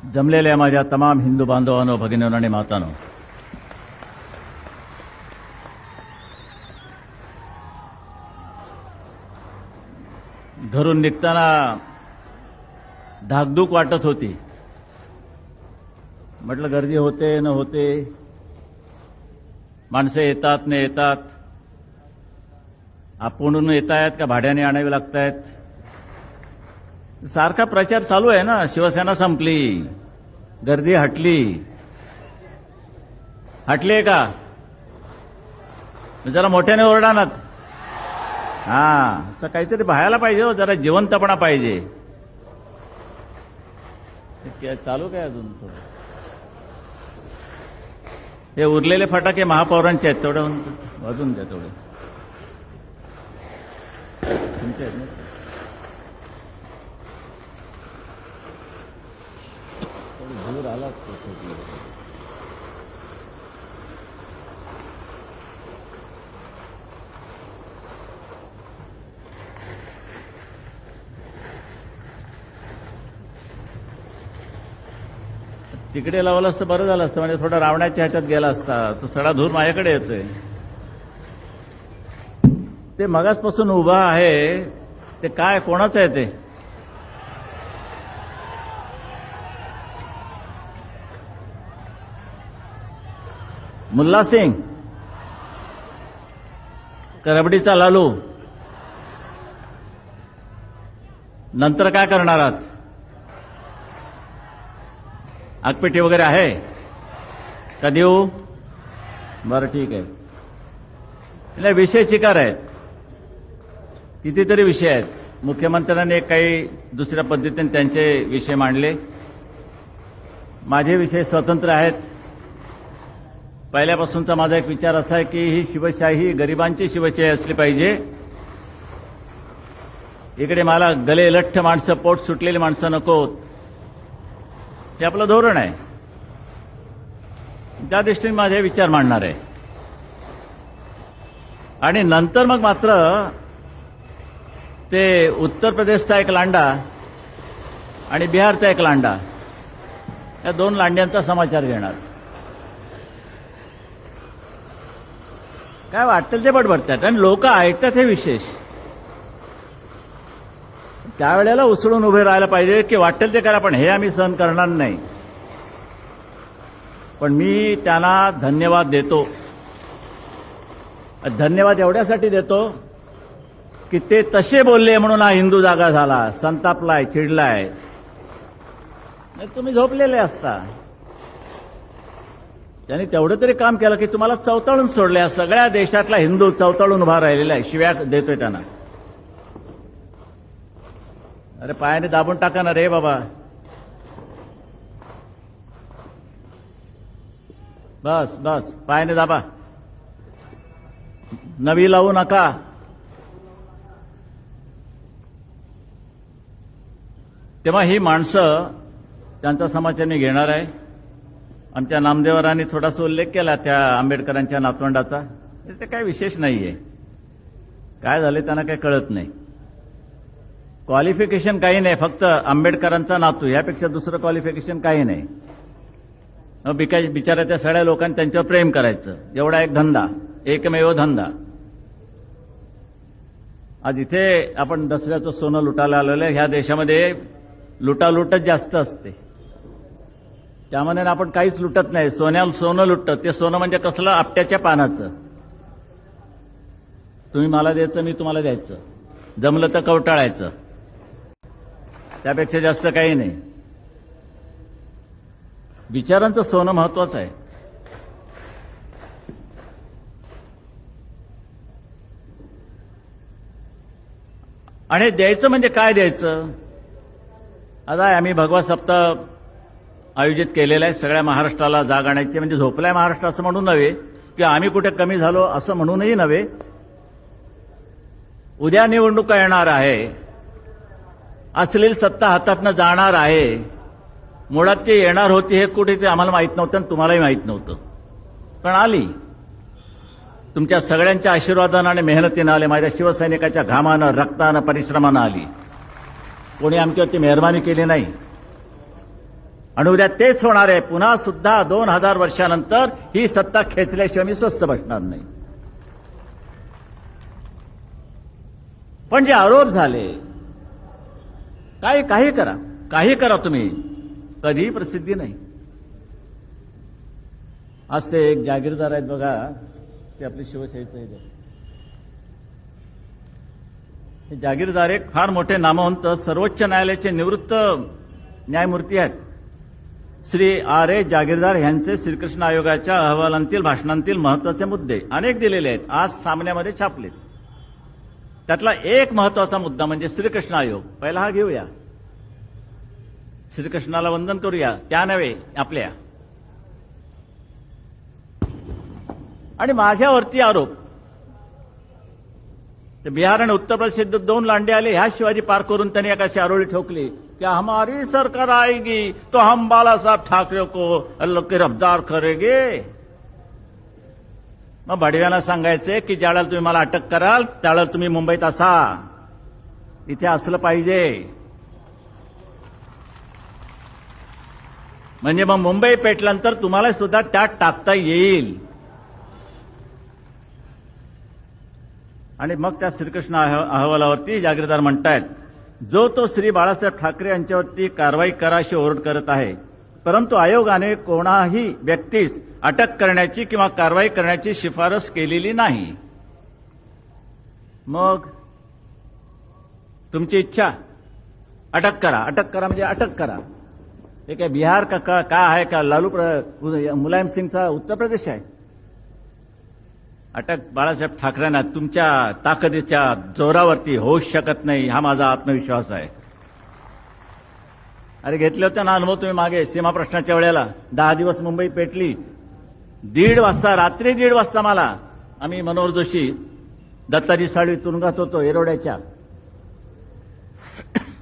जमलेल्या माझ्या तमाम हिंदू बांधवांनो, भगिनींनो आणि मातांनो, घरून निघताना धाकधूक वाटत होती. म्हटलं गर्दी होते न होते, माणसे येतात न येतात, आपण येतायत का भाड्याने आणावे लागतायत. सारखा प्रचार चालू आहे ना, शिवसेना संपली, गर्दी हटली. हटली का? जरा मोठ्याने ओरडा ना. असं काहीतरी पाहायला पाहिजे हो, जरा जिवंतपणा पाहिजे. चालू काय अजून थोडं? हे उरलेले फटाके महापौरांचे आहेत, तेवढे वाजून द्या. तेवढे तुमचे आहेत ना? धूर आला. तिकडे लावलं असतं बरं झालं असतं, म्हणजे थोडा रावणाच्या ह्याच्यात गेला असता. तो सडा धूर माझ्याकडे येतोय. ते मगासपासून उभा आहे ते काय, कोणाचं आहे ते? मुल्ला सिंग का रबडीचा लालू? नंतर काय करणार आहात? आगपेटी वगैरे आहे का देऊ? बरं ठीक आहे. नाही, विषय चिकार आहेत, कितीतरी विषय आहेत. मुख्यमंत्र्यांनी काही दुसऱ्या पद्धतीने त्यांचे विषय मांडले. माझे विषय स्वतंत्र आहेत. पहिल्यापासूनचा माझा एक विचार असा आहे की ही शिवशाही गरिबांची शिवशाही असली पाहिजे. इकडे मला गले लठ्ठ माणसं, पोट सुटलेली माणसं नकोत. हे आपलं धोरण आहे. त्या दृष्टीने माझे विचार मांडणार आहे. आणि नंतर मग मात्र ते उत्तर प्रदेशचा एक लांडा आणि बिहारचा एक लांडा, या दोन लांड्यांचा समाचार घेणार. काय वाटतं ते बडबडतात आणि लोक ऐकतात, हे विशेष. त्यावेळेला उसळून उभे राहायला पाहिजे की वाटेल ते करा, पण हे आम्ही सहन करणार नाही. पण मी त्यांना धन्यवाद देतो. धन्यवाद एवढ्यासाठी देतो की ते तसे बोलले म्हणून हा हिंदू जागा झाला, संतापलाय, चिडलाय. तुम्ही झोपलेले असता. त्यांनी तेवढं तरी काम केलं की तुम्हाला चवताळून सोडले. सगळ्या देशातला हिंदू चवताळून उभा राहिलेला आहे. शिव्या देतोय त्यांना. अरे पायाने दाबून टाका ना रे बाबा. बस बस, पायाने दाबा, नवी लावू नका. तेव्हा ही माणसं, त्यांचा समाचार मी घेणार आहे. आमच्या नामदेवरांनी थोडासा उल्लेख केला त्या आंबेडकरांच्या नातवंडाचा. ते काही विशेष नाहीये. काय झाले त्यांना काही कळत नाही. क्वालिफिकेशन काही नाही, फक्त आंबेडकरांचा नातू, यापेक्षा दुसरं क्वालिफिकेशन काही नाही. बिचाऱ्या त्या सगळ्या लोकांनी त्यांच्यावर प्रेम करायचं, एवढा एक धंदा, एकमेव धंदा. आज इथे आपण दसऱ्याचं सोनं लुटायला आलेलं आहे. ह्या देशामध्ये लुटालुटच जास्त असते. त्यामध्ये आपण काहीच लुटत नाही. सोनं लुटतं. ते सोनं म्हणजे कसलं? आपट्याच्या पानाचं. तुम्ही मला द्यायचं, मी तुम्हाला द्यायचं, जमलं तर कवटाळायचं. त्यापेक्षा जास्त काही नाही. विचारांचं सोनं महत्वाचं आहे. आणि द्यायचं म्हणजे काय द्यायचं? आता आम्ही भगवा सप्ताह आयोजित केलेला आहे. सगळ्या महाराष्ट्राला जाग आणायची. म्हणजे झोपलाय महाराष्ट्र असं म्हणून नव्हे, की आम्ही कुठे कमी झालो असं म्हणूनही नव्हे. उद्या निवडणुका येणार आहे. अश्लील सत्ता हातातनं जाणार आहे. मुळात ती येणार होती हे कुठे ते आम्हाला माहित नव्हतं आणि तुम्हालाही माहित नव्हतं, पण आली. तुमच्या सगळ्यांच्या आशीर्वादानं आणि मेहनतीनं आले. माझ्या शिवसैनिकाच्या घामानं, रक्तानं, परिश्रमानं आली. कोणी आमच्यावरती मेहरबानी केली नाही. आणि उद्या तेच होणार आहे. पुन्हा सुद्धा 2000 वर्षानंतर ही सत्ता खेचल्याशिवाय मी स्वस्थ बसणार नाही. पण जे आरोप झाले, काही करा तुम्ही, कधीही प्रसिद्धी नाही. आज ते एक जागीरदार आहेत बघा, ते आपले शिवसेनेचे आहेत. हे जागीरदार एक फार मोठे नामवंत सर्वोच्च न्यायालयाचे निवृत्त न्यायमूर्ती आहेत. श्री R.A. जागीरदार यांचे श्रीकृष्ण आयोगाच्या अहवालांतील भाषणांतील महत्वाचे मुद्दे अनेक दिलेले आहेत, आज सामन्यामध्ये छापलेत. त्यातला एक महत्वाचा मुद्दा म्हणजे श्रीकृष्ण आयोग. पहिला हा घेऊया, श्रीकृष्णाला वंदन करूया, त्या नव्हे आपल्या. आणि माझ्यावरती आरोप, बिहार आणि उत्तर प्रदेश 2 लांडे आले, ह्या शिवाजी पार करून त्यांनी एका आरोळी ठोकली की हमारी सरकार आएगी तो हम बाला साहब ठाकरे को गिरफ्तार करेंगे. मग भडव्यांना सांगायचे की ज्यावेळेला तुम्ही मला अटक कराल त्यावेळेला तुम्ही मुंबईत असा, इथे असलं पाहिजे. म्हणजे मग मुंबई पेटल्यानंतर तुम्हाला सुद्धा त्यात टाकता येईल. आणि मग त्या श्रीकृष्ण अहवालावरती जागीरदार म्हणतायत, जो तो श्री बाळासाहेब ठाकरे यांच्यावरती कारवाई करा अशी ओरड करत आहे, परंतु आयोगाने कोणाही व्यक्तीस अटक करण्याची किंवा कारवाई करण्याची शिफारस केलेली नाही. मग तुमची इच्छा, अटक करा म्हणजे अटक करा. हे काय बिहार का आहे का मुलायम सिंगचा उत्तर प्रदेश आहे? अटक बाळासाहेब ठाकरेंना तुमच्या ताकदीच्या जोरावरती होऊ शकत नाही, हा माझा आत्मविश्वास आहे. अरे घेतले होते ना अनुभव तुम्ही मागे सीमा प्रश्नाच्या वेळेला. 10 दिवस मुंबई पेटली. 1:30 वाजता, रात्री 1:30 वाजता मला, आम्ही मनोहर जोशी दत्ताजी साळवी तुरुंगात होतो एरोड्याच्या,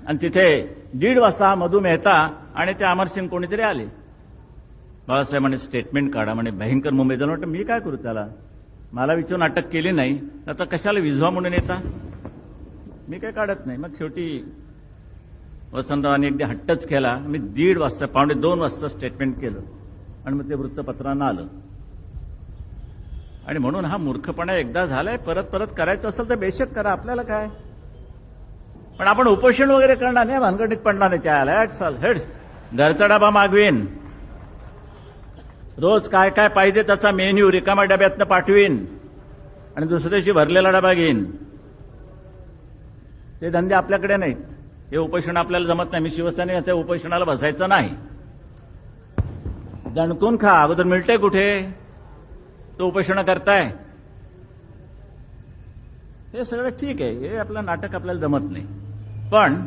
आणि तिथे 1:30 वाजता मधु मेहता आणि ते अमरसिंग कोणीतरी आले. बाळासाहेब म्हणे स्टेटमेंट काढा, म्हणे भयंकर मुंबई झालं. म्हटलं मी काय करू त्याला, मला विचारून अटक केली नाही, आता कशाला विझवा म्हणून येता, मी काय काढत नाही. मग शेवटी वसंतरावांनी एकदा हट्टच केला. मी 1:30 वाजता 1:45 वाजता स्टेटमेंट केलं आणि मग ते वृत्तपत्रांना आलं. आणि म्हणून हा मूर्खपणा एकदा झालाय, परत करायचं असेल तर बेशक करा, आपल्याला काय. पण आपण उपोषण वगैरे करणार नाही, भानगडीत पडणार नाही. चाल हेड घरचा डबा मागवीन, रोज काय काय पाहिजे त्याचा मेन्यू रिकाम्या डब्यातनं पाठवीन आणि दुसऱ्या दिवशी भरलेला डबा घेईन. ते धंदे आपल्याकडे नाहीत. हे उपोषण आपल्याला जमत नाही. मी शिवसेनेच्या उपोषणाला बसायचं नाही. दणकून खा, अगोदर मिळतंय कुठे, तो उपोषण करताय. हे सगळं ठीक आहे, हे आपलं नाटक आपल्याला जमत नाही. पण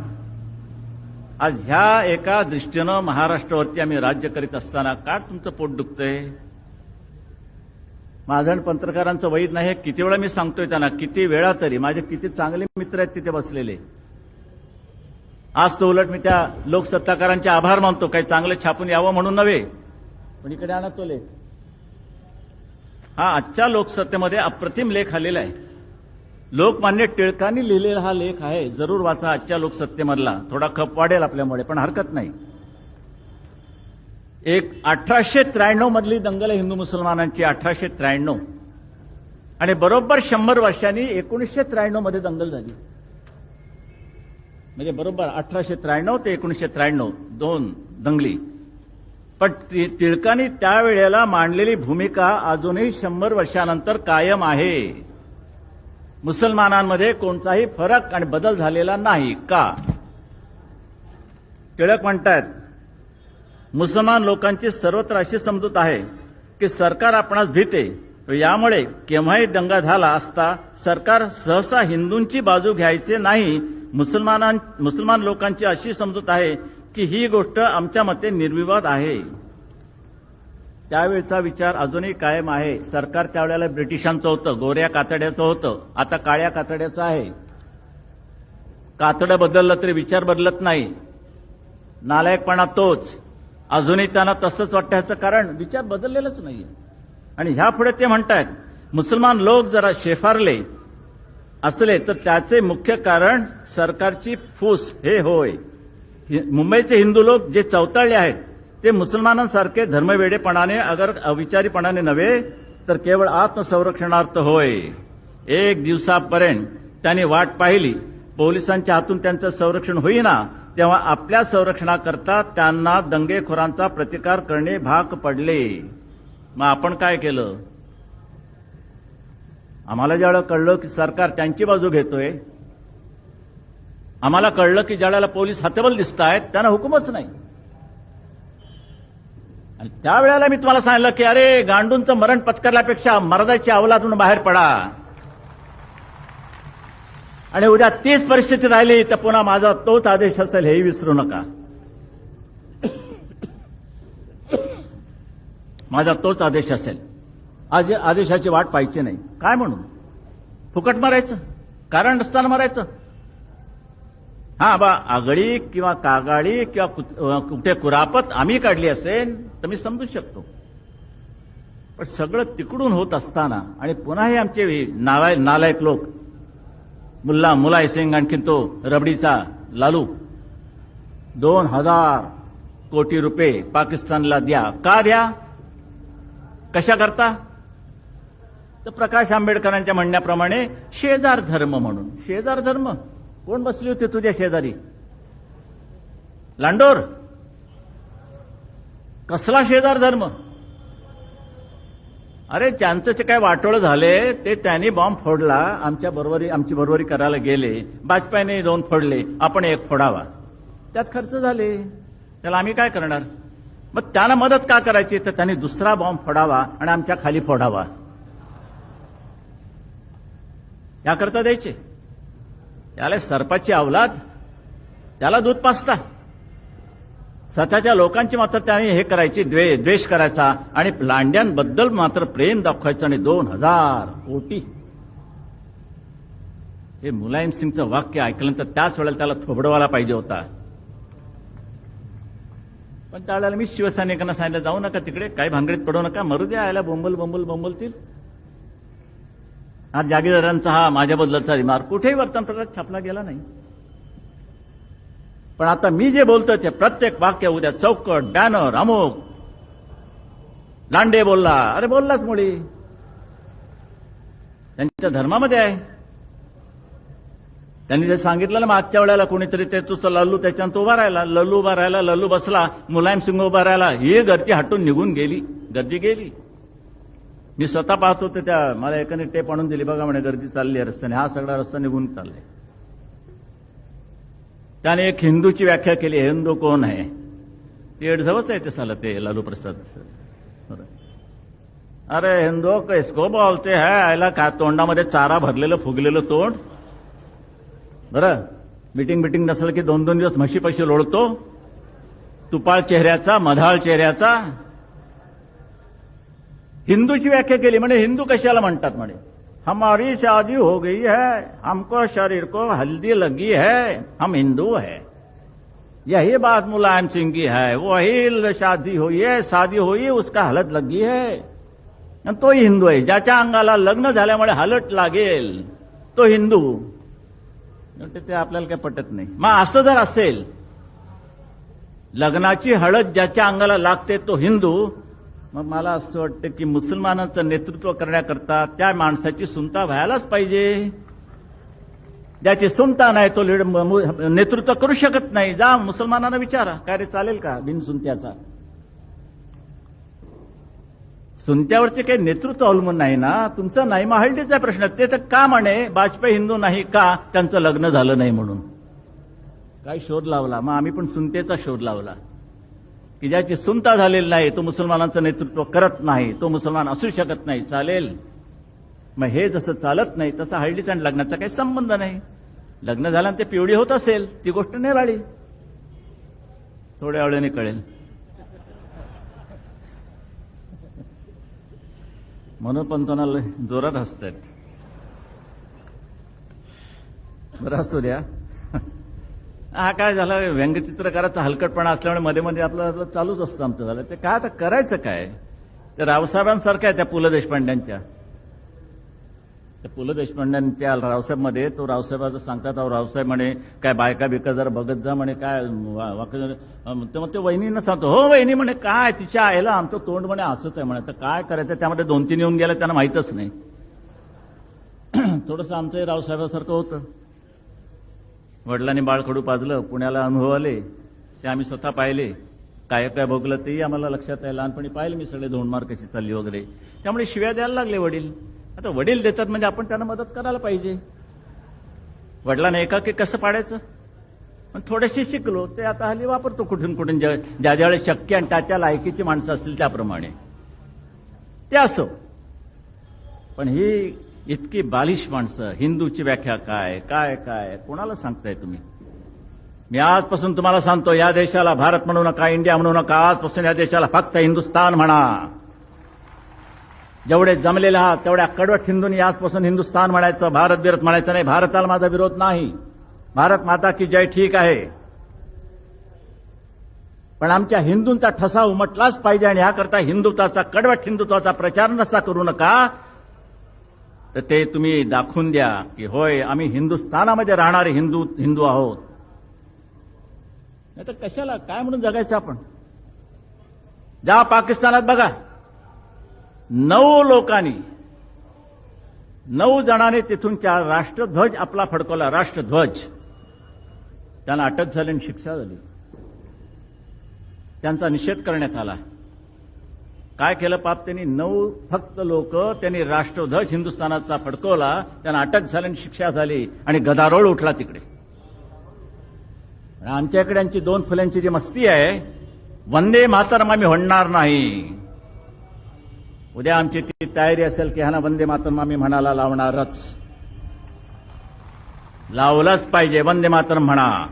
आज ह्या एका दृष्टीनं महाराष्ट्रावरती आम्ही राज्य करीत असताना का तुमचं पोट दुखतंय? माझं आणि पत्रकारांचं वैध नाही, किती वेळा मी सांगतोय त्यांना, किती वेळा तरी. माझे किती चांगले मित्र आहेत तिथे बसलेले. आज तो उलट मी त्या लोकसत्ताकारांचे आभार मानतो, काही चांगलं छापून यावं म्हणून नव्हे, पण इकडे आणा तो लेख. हा आजच्या लोकसत्तेमध्ये अप्रतिम लेख आलेला आहे. लोकमान्य टिळकांनी लिहिलेला हा लेख आहे, जरूर वाचा. आजच्या लोकसत्तेमधला थोडा खप वाढेल आपल्यामुळे, पण हरकत नाही. एक 1893 मधली दंगल आहे हिंदू मुसलमानांची, 1893, आणि बरोबर 100 वर्षांनी 1993 मध्ये दंगल झाली. म्हणजे बरोबर 1893 ते 1993 2 दंगली. पण टिळकांनी त्यावेळेला मांडलेली भूमिका अजूनही 100 वर्षानंतर कायम आहे. मुसलमानांमध्ये कोणताही फरक आणि बदल झालेला नाही. का? टिळक म्हणतात, मुसलमान लोकांची सर्वत्र अशी समजूत आहे की सरकार आपणास भीते, यामुळे केव्हाही दंगा झाला असता सरकार सहसा हिंदूंची बाजू घ्यायचे नाही. मुसलमान लोकांची अशी समजूत आहे की ही गोष्ट आमच्या मते निर्विवाद आहे. त्यावेळचा विचार अजूनही कायम आहे. सरकार त्यावेळेला ब्रिटिशांचं होतं, गोऱ्या कातड्याचं होतं, आता काळ्या कातड्याचं आहे. कातडं बदललं तरी विचार बदलत नाही. नालायकपणा तोच. अजूनही त्यांना तसंच वाटण्याचं कारण विचार बदललेलंच नाहीये. आणि ह्यापुढे ते म्हणतात, मुसलमान लोक जरा शेफारले असले तर त्याचे मुख्य कारण सरकारची फूस हे होय. मुंबईचे हिंदू लोक जे चवताळले आहेत ते मुसलमानांसारखे धर्मवेडेपणाने अगर अविचारीपणाने नव्हे तर केवळ आत्मसंरक्षणार्थ होय. एक दिवसापर्यंत त्यांनी वाट पाहिली, पोलिसांच्या हातून त्यांचं संरक्षण होईना, तेव्हा आपल्या संरक्षणाकरता त्यांना दंगेखोरांचा प्रतिकार करणे भाग पडले. मग आपण काय केलं? आम्हाला ज्यावेळेला कळलं की सरकार त्यांची बाजू घेतोय, आम्हाला कळलं की ज्यावेळेला पोलीस हतबल दिसत आहेत त्यांना हुकूमच नाही. आणि त्यावेळेला मी तुम्हाला सांगितलं की अरे गांडूंचं मरण पत्करल्यापेक्षा मर्दाची अवलादून बाहेर पडा. आणि उद्या तीच परिस्थिती राहिली तर पुन्हा माझा तोच आदेश असेल, हेही विसरू नका. माझा तोच आदेश असेल. आज आदेशाची वाट पाहायची नाही. काय म्हणून? फुकट मारायचं, कारण नसताना मारायचं. हा बा आगळी किंवा कागाळी किंवा कुठे कुरापत आम्ही काढली असेल तर मी समजू शकतो. पण सगळं तिकडून होत असताना आणि पुन्हा हे आमचे नालायक लोक, मुलाय सिंग, आणखीन तो रबडीचा लालू, 2000 कोटी रुपये पाकिस्तानला द्या. का द्या? कशा करता? तर प्रकाश आंबेडकरांच्या म्हणण्याप्रमाणे शेजार धर्म म्हणून. शेजार धर्म? कोण बसली होती तुझ्या शेजारी? लांडोर? कसला शेजार धर्म? अरे ज्यांचं काय वाटोळ झाले ते त्यांनी बॉम्ब फोडला, आमची बरोबरी करायला गेले, वाजपेयीने 2 फोडले, आपण 1 फोडावा. त्यात खर्च झाले, त्याला आम्ही काय करणार? मग त्यांना मदत का करायची? तर त्यांनी दुसरा बॉम्ब फोडावा आणि आमच्या खाली फोडावा, याकरता द्यायचे. त्याला सरपाची अवलाद, त्याला दूध पाजता. स्वतःच्या लोकांची मात्र त्यांनी हे करायची, द्वेष करायचा आणि लांड्यांबद्दल मात्र प्रेम दाखवायचं. आणि 2000 कोटी. हे मुलायम सिंगचं वाक्य ऐकल्यानंतर त्याच वेळेला त्याला थोबडवायला पाहिजे होता. पण त्यावेळेला मी शिवसैनिकांना सांगितलं, जाऊ नका तिकडे, काही भानगडीत पडू नका, मरू द्या, यायला बोंबलतील. हा जागीरदारांचा हा माझ्याबद्दलचा रिमार्क कुठेही वर्तमानपत्रात छापला गेला नाही. पण आता मी जे बोलतोय ते प्रत्येक वाक्य उद्या चौकट, बॅनर, अमुक, लांडे बोलला. अरे बोललाच मुळी, त्यांच्या धर्मामध्ये आहे. त्यांनी जे सांगितलं ना मागच्या वेळेला कोणीतरी, ते तुझं लल्लू त्याच्यानंतर उभा राहिला, लल्लू बसला, मुलायम सिंग उभा राहिला, ही गर्दी हटून निघून गेली. गर्दी गेली. मी स्वतः पाहत होते, त्या मला एकाने टेप आणून दिली, बघा म्हणे गर्दी चालली आहे रस्त्याने, हा सगळा रस्ता निघून चाललाय. त्याने एक हिंदूची व्याख्या केली. हिंदू कोण आहे? ते एडझवच आहे ते साला, ते लालू प्रसाद. अरे हिंदू किसको बोलते है? आयला का तोंडामध्ये चारा भरलेलं फुगलेलं तोंड. बरं, मिटिंग नसलं की 2-2 दिवस म्हशी पैसे लोळतो, तुपाळ चेहऱ्याचा, मधाळ चेहऱ्याचा. हिंदूची व्याख्या केली. म्हणे हिंदू कशाला म्हणतात? म्हणे हमारी शादी हो गई है, हमको शरीर को हल्दी लगी है, हम हिंदू है. यही बात मुलायम सिंह की है. वही शादी हुई उसका हलत लगी है, तो हिंदू आहे. ज्याच्या अंगाला लग्न झाल्यामुळे हलट लागेल तो हिंदू. ते आपल्याला काही पटत नाही. मग असं जर असेल, लग्नाची हळद ज्याच्या अंगाला लागते तो हिंदू, मग मला असं वाटतं की मुसलमानांचं नेतृत्व करण्याकरता त्या माणसाची सुनता व्हायलाच पाहिजे. ज्याची सुनता नाही तो नेतृत्व करू शकत नाही. जा मुसलमानांना विचारा, काय रे चालेल का बिनसुनत्याचा? सुनत्यावरचे काही नेतृत्व अवलंबून नाही ना. तुमचा नाही मग हळदीचा प्रश्न. ते तर का म्हणे वाजपेयी हिंदू नाही का? त्यांचं लग्न झालं नाही म्हणून. काय शोध लावला? मग आम्ही पण सुनतेचा शोध लावला की ज्याची सुनता झालेली नाही तो मुसलमानांचं नेतृत्व करत नाही, तो मुसलमान असू शकत नाही. चालेल, मग हे जसं चालत नाही तसं हळदीचा आणि लग्नाचा काही संबंध नाही. लग्न झाल्यानंतर ते पिवळी होत असेल ती गोष्ट निराळी, थोड्या वेळाने कळेल. म्हणून पंतोना जोरात हसतात. बरं असू द्या. हा काय झालं, व्यंगचित्रकाराचा हलकटपणा असल्यामुळे मध्ये मध्ये आपलं चालूच असतं आमचं. झालं ते काय, आता करायचं काय? ते रावसाहेबांसारखं आहे त्या पु ल देशपांड्यांच्या. पु ल देशपांड्यांच्या रावसाहेबमध्ये तो रावसाहेबाचं सांगतात, अहो रावसाहेब म्हणे काय बायका बिका जरा बघत जा म्हणे, काय मग ते वहिनींना सांगतो, हो वहिनी म्हणे काय तिच्या आईला आमचं तोंड म्हणे असंच आहे म्हणे, तर काय करायचं. त्यामध्ये 2-3 येऊन गेलं, त्यांना माहीतच नाही. थोडंसं आमचंही रावसाहेबासारखं होतं. वडिलांनी बाळकडू पाजलं, पुण्याला अनुभव आले, ते आम्ही स्वतः पाहिले. काय काय भोगलं तेही आम्हाला लक्षात आहे. लहानपणी पाहिले मी सगळे 2 मार्क कशी चालली वगैरे. त्यामुळे शिव्या द्यायला लागले वडील. आता वडील देतात म्हणजे आपण त्यांना मदत करायला पाहिजे. वडिलांना एकाकी कसं पाडायचं, पण थोडेसे शिकलो ते आता हल्ली वापरतो कुठून कुठून, ज्या ज्यावेळेस शक्य आणि त्या लायकीची माणसं असतील त्याप्रमाणे ते असो. पण ही इतकी बालिश माणसं, हिंदूची व्याख्या काय काय काय कोणाला सांगताय तुम्ही? मी आजपासून तुम्हाला सांगतो, या देशाला भारत म्हणू नका, इंडिया म्हणू नका. आजपासून या देशाला फक्त हिंदुस्थान म्हणा. जेवढे जमलेले आहात तेवढ्या कडवट हिंदूंनी आजपासून हिंदुस्थान म्हणायचं, भारत बिरत म्हणायचं नाही. भारताला माझा विरोध नाही, भारत माता की जय ठीक आहे, पण आमच्या हिंदूंचा ठसा उमटलाच पाहिजे. आणि याकरता हिंदुत्वाचा, कडवट हिंदुत्वाचा प्रचार नसता करू नका. तर ते तुम्ही दाखवून द्या की होय आम्ही हिंदुस्थानामध्ये राहणारे हिंदू आहोत. नाही तर कशाला, काय म्हणून जगायचं आपण? ज्या पाकिस्तानात बघा, 9 लोकांनी, 9 जणांनी तिथून राष्ट्रध्वज आपला फडकवला, राष्ट्रध्वज. त्यांना अटक झाली आणि शिक्षा झाली. त्यांचा निषेध करण्यात आला. काय केलं पाप त्यांनी? 9 फक्त लोक त्यांनी राष्ट्रध्वज हिंदुस्थानाचा फडकवला, त्यांना अटक झाली आणि शिक्षा झाली आणि गदारोळ उठला तिकडे. आमच्याकडे यांची 2 फुल्यांची जी मस्ती आहे, वंदे मातरम आम्ही म्हणणार नाही. उद्या आमची ती तयारी असेल की ह्याना वंदे मातरम आम्ही म्हणायला लावणारच, लावलंच पाहिजे. वंदे मातरम म्हणा,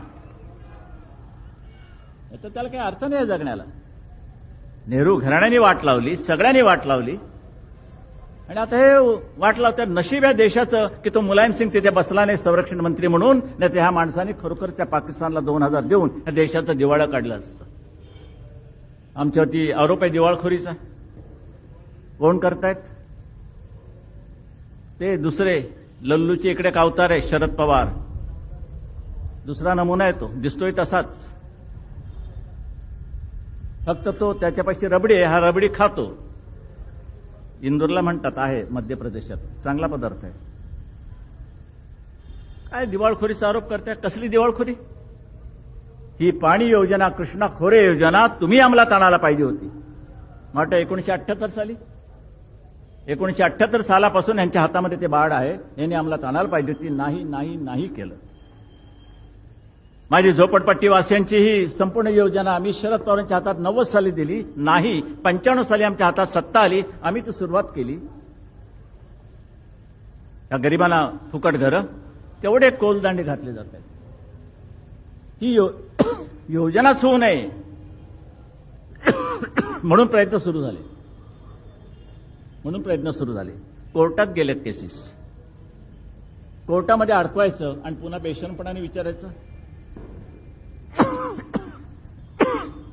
तर त्याला काही अर्थ नाही जगण्याला. नेहरू घराण्याने वाट लावली, सगळ्यांनी वाट लावली, आणि आता हे वाट लावतात. नशीब या देशाचं की तो मुलायम सिंग तिथे बसला नाही संरक्षण मंत्री म्हणून, नाही तर ह्या माणसाने खरोखर त्या पाकिस्तानला 2000 देऊन या देशाचं दिवाळं काढलं असतं. आमच्यावरती आरोप आहे दिवाळखोरीचा. कोण करतायत? ते दुसरे लल्लूचे इकडे एक अवतार आहे शरद पवार. दुसरा नमुना आहे तो, दिसतोय तसाच. फक्त तो त्याच्यापाशी रबडी आहे, हा रबडी खातो. इंदूरला म्हणतात, आहे मध्य प्रदेशात, चांगला पदार्थ आहे. काय दिवाळखोरीचा आरोप करताय? कसली दिवाळखोरी? ही पाणी योजना, कृष्णा खोरे योजना तुम्ही अंमलात आणायला पाहिजे होती. वाटतं 1978 साली, 1978 सालापासून यांच्या हातामध्ये ते बाळ आहे, यांनी अंमलात आणायला पाहिजे होती. नाही नाही नाही केलं. माझी झोपडपट्टीवासियांची ही संपूर्ण योजना आम्ही शरद पवारांच्या हातात 90 साली दिली. नाही, 95 साली आमच्या हातात सत्ता आली, आम्ही ती सुरुवात केली. या गरिबांना फुकट घरं, तेवढे कोलदांडे घातले जात आहेत. ही योजनाच होऊ नये म्हणून प्रयत्न सुरू झाले. कोर्टात गेलेत केसेस. कोर्टामध्ये अडकवायचं आणि पुन्हा बेशरमपणाने विचारायचं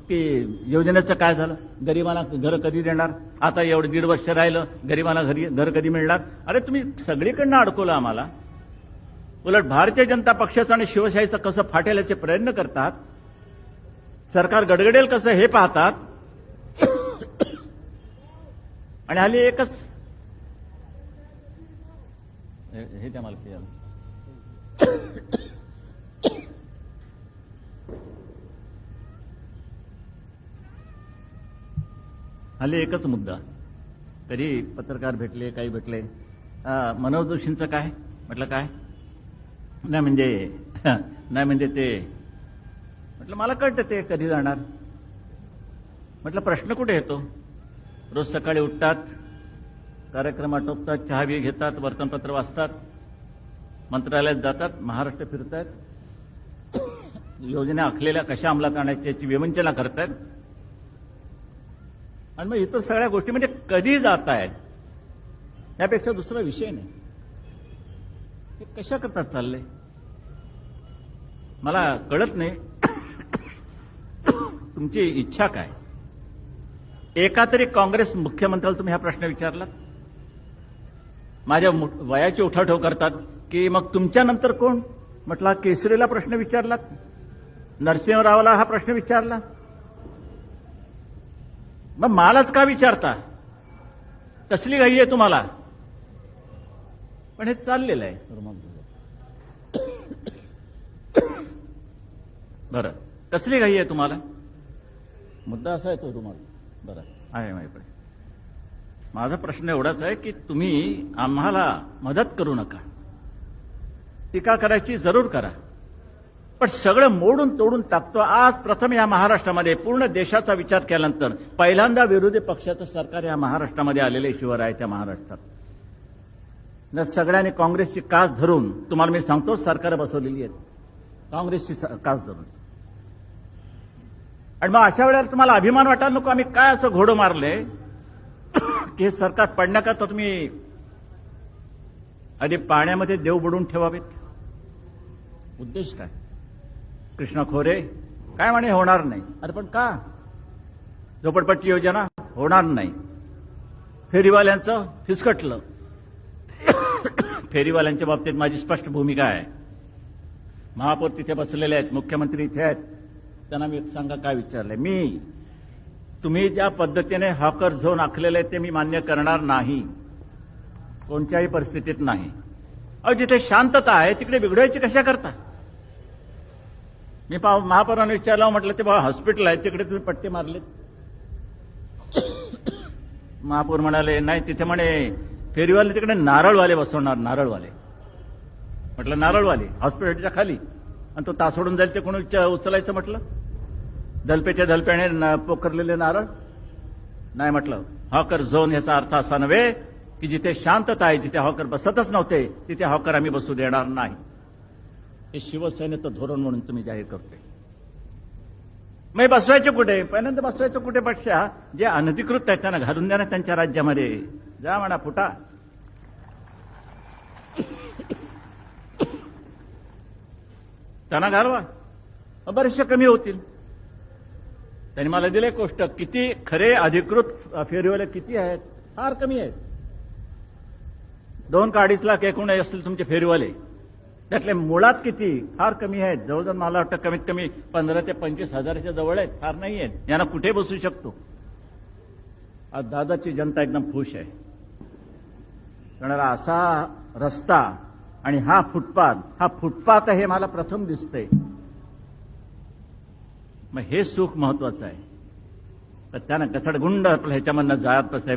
की योजनेचं काय झालं, गरिबांना घरं कधी देणार, आता एवढं 1.5 वर्ष राहिलं, गरिबांना घर कधी मिळणार. अरे तुम्ही सगळीकडनं अडकवलं आम्हाला. उलट भारतीय जनता पक्षाचं आणि शिवशाहीचं कसं फाटेल याचे प्रयत्न करतात. सरकार गडगडेल कसं हे पाहतात. आणि हल्ली एकच हे त्या मला हल्ली एकच मुद्दा. कधी पत्रकार भेटले, काही भेटले, मनोज जोशींचं काय म्हटलं, काय नाही म्हणजे ते म्हटलं मला कळतं ते कधी जाणार. म्हटलं प्रश्न कुठे येतो? रोज सकाळी उठतात, कार्यक्रम आटोपतात, चहा बी घेतात, वर्तमानपत्र वाचतात, मंत्रालयात जातात, महाराष्ट्र फिरतायत, योजना आखलेल्या कशा अंमलात आणायची याची विवंचना करतायत. आणि मग इतर सगळ्या गोष्टी म्हणजे कधी जात आहेत यापेक्षा दुसरा विषय नाही. हे कशा करतात चाललंय मला कळत नाही. तुमची इच्छा काय? एका तरी काँग्रेस मुख्यमंत्र्याला तुम्ही हा प्रश्न विचारला? माझ्या वयाची उठाठेव करतात की मग तुमच्यानंतर कोण. म्हटलं हा केसरीला प्रश्न विचारला, नरसिंहरावला हा प्रश्न विचारला, मग मलाच का विचारता, कसली घाई आहे तुम्हाला. पण हे चाललेलं आहे. बरं, कसली घाई आहे तुम्हाला. मुद्दा असा आहे तो तुम्हाला बरं आहे माझ्याकडे. माझा प्रश्न एवढाच आहे की तुम्ही आम्हाला मदत करू नका, टीका करायची जरूर करा, पण सगळं मोडून तोडून टाकतो. आज प्रथम या महाराष्ट्रामध्ये पूर्ण देशाचा विचार केल्यानंतर पहिल्यांदा विरोधी पक्षाचं सरकार या महाराष्ट्रामध्ये आलेले शिवरायाच्या महाराष्ट्रात. न सगळ्यांनी काँग्रेसची कास धरून, तुम्हाला मी सांगतो सरकार बसवलेली आहेत काँग्रेसची कास धरून. आणि मग अशा वेळेला तुम्हाला अभिमान वाटायला नको आम्ही काय असं घोडं मारले की हे सरकार पडण्याकरता तुम्ही आधी पाण्यामध्ये देव बुडून ठेवावेत. उद्देश काय. कृष्णा खोरे काय म्हणे होणार नाही. अरे पण का. झोपडपट्टी योजना होणार नाही. फेरीवाल्यांचं फिसकटलं. फेरीवाल्यांच्या बाबतीत माझी स्पष्ट भूमिका आहे. महापौर तिथे बसलेले आहेत, मुख्यमंत्री इथे आहेत, त्यांना मी सांगा काय विचारलंय. मी तुम्ही ज्या पद्धतीने हॉकर झोन आखलेले आहे ते मी मान्य करणार नाही, कोणत्याही परिस्थितीत नाही. अहो जिथे शांतता आहे तिकडे बिघडवायची कशा करता. मी महापौरांना विचारलं, म्हटलं ते बाबा हॉस्पिटल आहे तिकडे तुम्ही पट्टे मारलेत. महापौर म्हणाले नाही तिथे म्हणे फेरीवाले तिकडे नारळवाले बसवणार. नारळवाले. म्हटलं नारळवाले हॉस्पिटलच्या खाली, आणि तो तास सोडून जाईल ते कोणी उचलायचं. म्हटलं दलपेच्या दलप्याने पोखरलेले नारळ नाही. म्हटलं हॉकर झोन याचा अर्थ असा नव्हे की जिथे शांतता आहे, जिथे हॉकर बसतच नव्हते तिथे हॉकर आम्ही बसू देणार नाही. हे शिवसेनेचं धोरण म्हणून तुम्ही जाहीर करतोय. मग बसवायचे कुठे. पहिल्यांदा बसवायचं कुठे पेक्षा जे अनधिकृत आहेत त्यांना घालून द्या ना त्यांच्या राज्यामध्ये. जा म्हणा फुटा. त्यांना घालवा, बरेचसे कमी होतील. त्यांनी मला दिले कोष्टक किती खरे अधिकृत फेरीवाले किती आहेत. फार कमी आहेत. 2 का 2.5 लाख एकूण असतील तुमचे फेरीवाले. त्यातले मुळात किती फार कमी आहेत. जवळजवळ मला वाटतं कमीत कमी 15 ते 25 हजाराच्या जवळ आहेत. फार नाही आहेत. यांना कुठे बसू शकतो. आज दादाची जनता एकदम खुश आहे. कारण असा रस्ता आणि हा फुटपाथ हे मला प्रथम दिसतंय. मग हे सुख महत्वाचं आहे. तर त्यानं घसडगुंड आपल्या ह्याच्यामधनं जात बसाय.